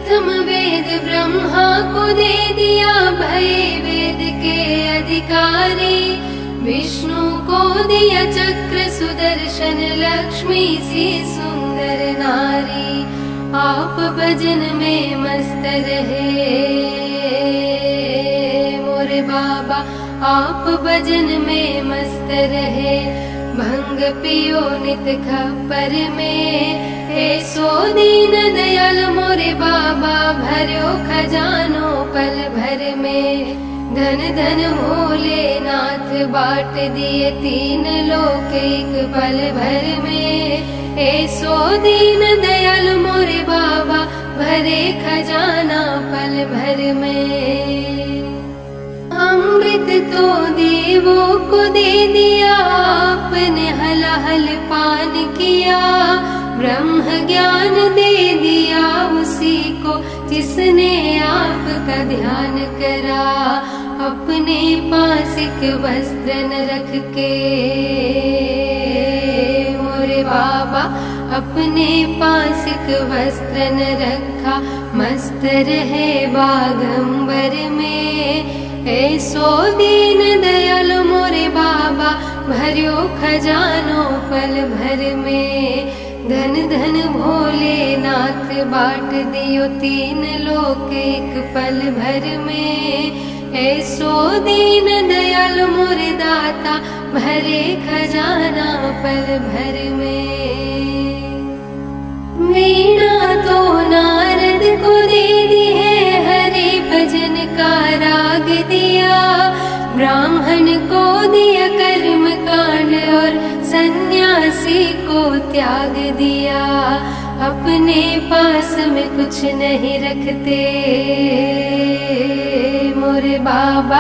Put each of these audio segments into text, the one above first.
प्रथम वेद ब्रह्मा को दे दिया भय वेद के अधिकारी। विष्णु को दिया चक्र सुदर्शन लक्ष्मी सी सुंदर नारी। आप भजन में मस्त रहे मोरे बाबा, आप भजन में मस्त रहे। भंग पियो नित खप्पर में, ऐसो दीन दयाल मोरे बाबा भर्यो खजानो पल भर में। धन धन भोलेनाथ बाट दिए तीन लोक एक पल भर में। ऐसो दीन दयाल मोरे बाबा भरे खजाना पल भर में। अमृत तो देवों को दे दिया, आपने हलाहल पान किया। ब्रह्म ज्ञान दे दिया उसी को जिसने आपका ध्यान करा। अपने पास एक वस्त्र न रख के मोरे बाबा, अपने पास एक वस्त्र न रखा। मस्त रहे बागंबर में, ऐसो दीन दयाल मोरे बाबा भर्यो खजानो पल भर में। धन धन भोलेनाथ बाट दियो तीन लोक एक पल भर में। ऐसो दीन दयाल मोरे दाता भरे खजाना पल भर में। वीणा तो नारद को दे दी है, हरे भजन का राग दिया। ब्राह्मण को दिया कर्म कांड और सन्यासी को त्याग दिया। अपने पास में कुछ नहीं रखते मोरे बाबा,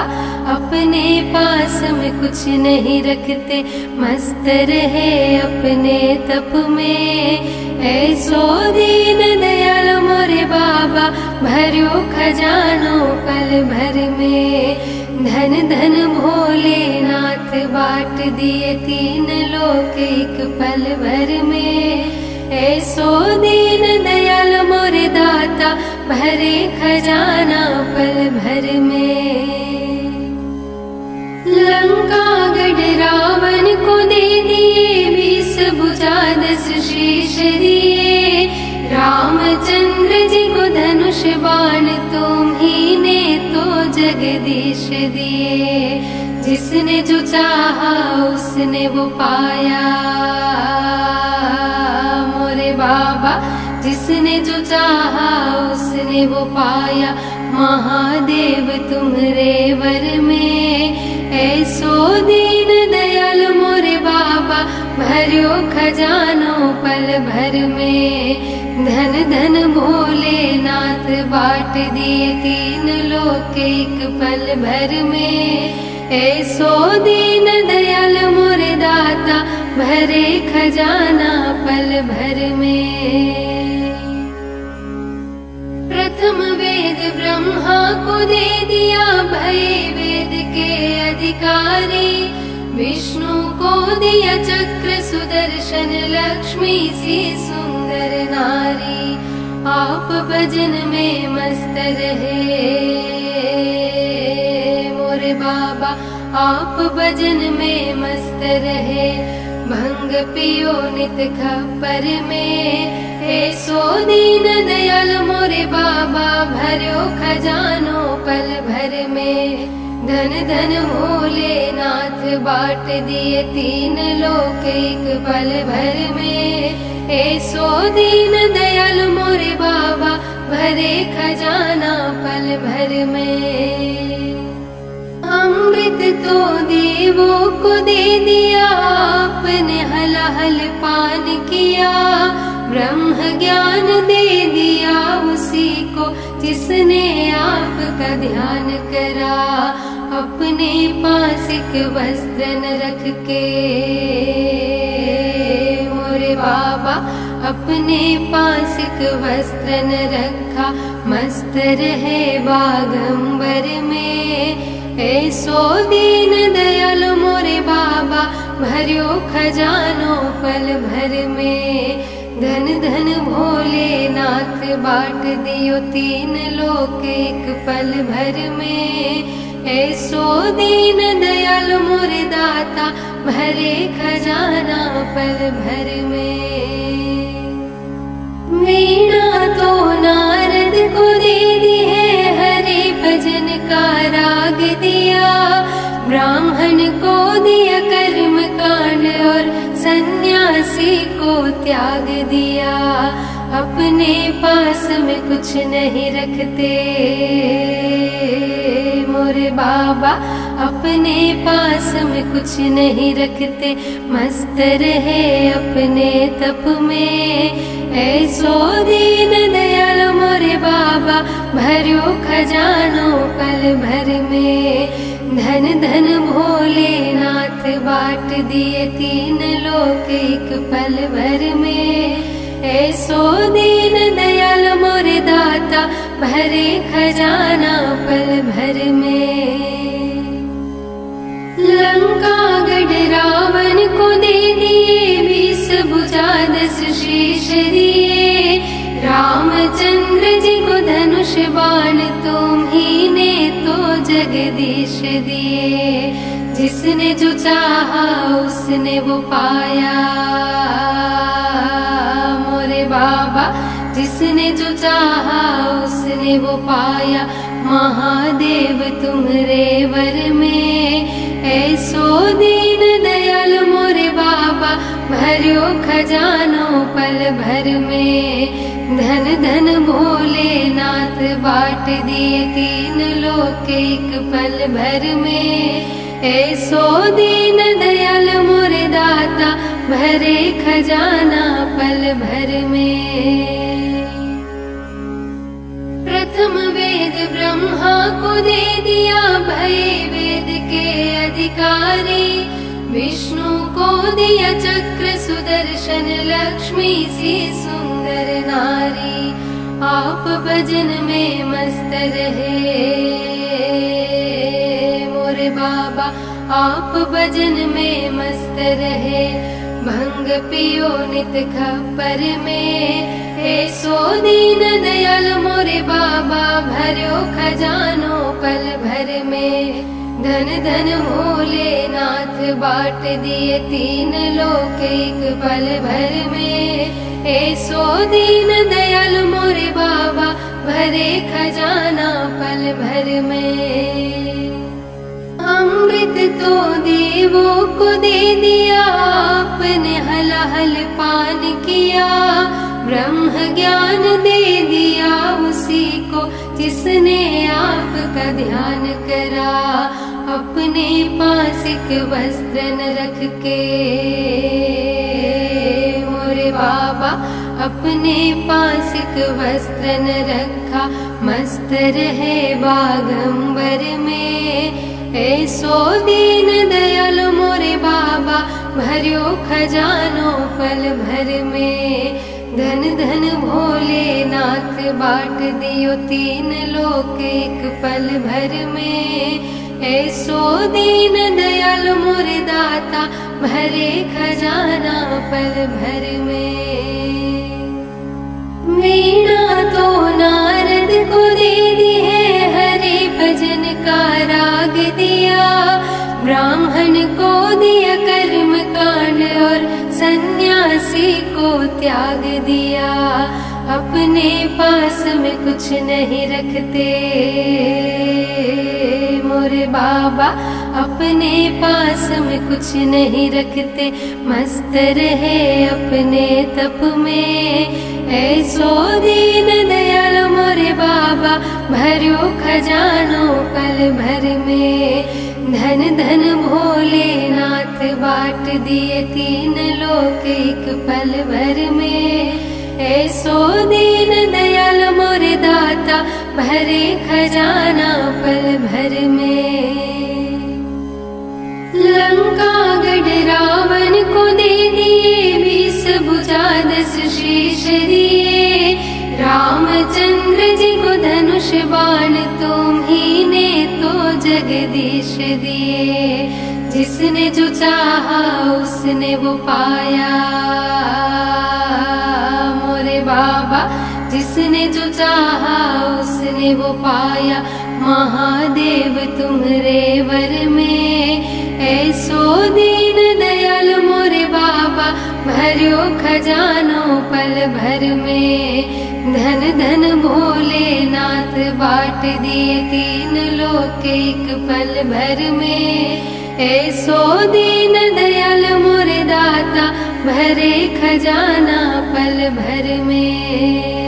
अपने पास में कुछ नहीं रखते। मस्त रहे अपने तप में, ऐसो दीन दयाल मोरे बाबा भर्यो खजानो पल भर में। धन धन भोलेनाथ बाट दिए तीन लोक एक पल भर में। ऐसो दीन दयाल मोरे दाता भरे खजाना पल भर में। लंका गढ़ रावण को दे दिए 20 भुजा 10 शीश दिए। रामचंद्र जी को धनुष बाण तुम ही ने तो जगदीश दिए। जिसने जो चाहा उसने वो पाया मोरे बाबा, जिसने जो चाहा उसने वो पाया। महादेव तुम्हारे वर में, ऐसो दीन दयाल मोरे बाबा भर्यो खजानो पल भर में। धन धन भोलेनाथ बाट दिए तीन लोक एक पल भर में। ऐसो दीन दयाल मोरे दाता भरे खजाना पल भर में। प्रथम वेद ब्रह्मा को दे दिया भय वेद के अधिकारी। विष्णु को दिया चक्र सुदर्शन लक्ष्मी सी सुंदर नारी। आप भजन में मस्त रहे मोरे बाबा, आप भजन में मस्त रहे। भंग पियो नित खप्पर में, ऐसो दीन दयाल मोरे बाबा भर्यो खजानो पल भर में। धन धन भोलेनाथ बाट दिए तीन लोक एक पल भर में। ऐसो दीन दयाल मोरे बाबा भरे खजाना पल भर में। अमृत तो देवों को दे दिया, आपने हलाहल पान किया। ब्रह्म ज्ञान दे दिया उसी को जिसने आपका ध्यान करा। अपने पास एक वस्त्र न रख के मोरे बाबा, अपने पास एक वस्त्र न रखा। मस्त रहे बागंबर में, ऐसो दीन दयाल मोरे बाबा भर्यो खजानो पल भर में। धन धन भोलेनाथ बाट दियो तीन लोक एक पल भर में। ऐसो दीन दयाल मोर दाता भरे खजाना पल भर में। वीणा तो नारद को दे दी है, हरे भजन का राग दिया। ब्राह्मण को दिया कर्म कांड और सन्यासी को त्याग दिया। अपने पास में कुछ नहीं रखते मोरे बाबा, अपने पास में कुछ नहीं रखते। मस्त रहे अपने तप में, ऐसो दीन दयाल मोरे बाबा भरो खजानो पल भर में। धन धन भोलेनाथ बाट दिए तीन लोक एक पल भर में। ऐसो दीन दयाल मोरे दाता भरे खजाना पल भर में। लंका गढ़ रावण को दे दिए 20 भुजा 10 शीश दिए। रामचंद्र जी को धनुष बाण तुम ही ने तो जगदीश दिए। जिसने जो चाहा उसने वो पाया मोरे बाबा, जिसने जो चाहा उसने वो पाया। महादेव तुम्हारे वर में, ऐसो दीन दयाल मोरे बाबा भरो खजानो पल भर में। धन धन भोलेनाथ बाट दिए तीन लोक एक पल भर में। ऐसो दीन दयाल मोरे दाता भरे खजाना पल भर में। प्रथम वेद ब्रह्मा को दे दिया, भय वेद के अधिकारी। विष्णु को दिया चक्र सुदर्शन, लक्ष्मी सी सुंदर नारी। आप भजन में मस्त रहे मोरे बाबा, आप भजन में मस्त रहे। भंग पियो नित खप्पर में, ऐसो दीन दयाल मोरे बाबा भरो खजानो पल भर में। धन धन भोलेनाथ बाट दिए तीन लोक एक पल भर में। ऐसो दीन दयाल मोरे बाबा भरे खजाना पल भर में। अमृत तो देवों को दे दिया, आपने हलाहल पान किया। ब्रह्म ज्ञान दे दिया उसी को जिसने आपका ध्यान करा। अपने पास एक वस्त्र न रख के मोरे बाबा, अपने पास एक वस्त्र न रखा। मस्त रहे बागंबर में, ऐसो दीन दयाल मोरे बाबा भरो खजानो पल भर में। धन धन भोलेनाथ बाट दियो तीन लोक एक पल भर में। ऐसो दीन दयाल मोरे दाता भरे खजाना पल भर में। वीणा तो नारद को दे दी है, हरे भजन का राग दिया। ब्राह्मण को दिया कर्म कांड और सन्यासी को त्याग दिया। अपने पास में कुछ नहीं रखते मोरे बाबा, अपने पास में कुछ नहीं रखते। मस्त रहे अपने तप में, ऐसो दीन दयाल मोरे बाबा भरो खजानो पल भर में। धन धन भोलेनाथ बाट दिए तीन लोक एक पल भर में। ऐसो दीन दयाल मोरे दाता भरे खजाना पल भर में। लंका गढ़ रावण को दे दिए 20 भुजा 10 शीश दिए। रामचंद्र जी को धनुष बाण तुम ही ने तो जगदीश दिए। जिसने जो चाहा उसने वो पाया जिसने जो चाहा उसने वो पाया, महादेव तुम्हारे वर में। ऐसो दीन दयाल मोरे बाबा, भर्यो खजानो पल भर में। धन धन भोलेनाथ बाट दिए तीन लोक एक पल भर में। ऐसो दीन दयाल मोरे दाता, भरे खजाना पल भर में।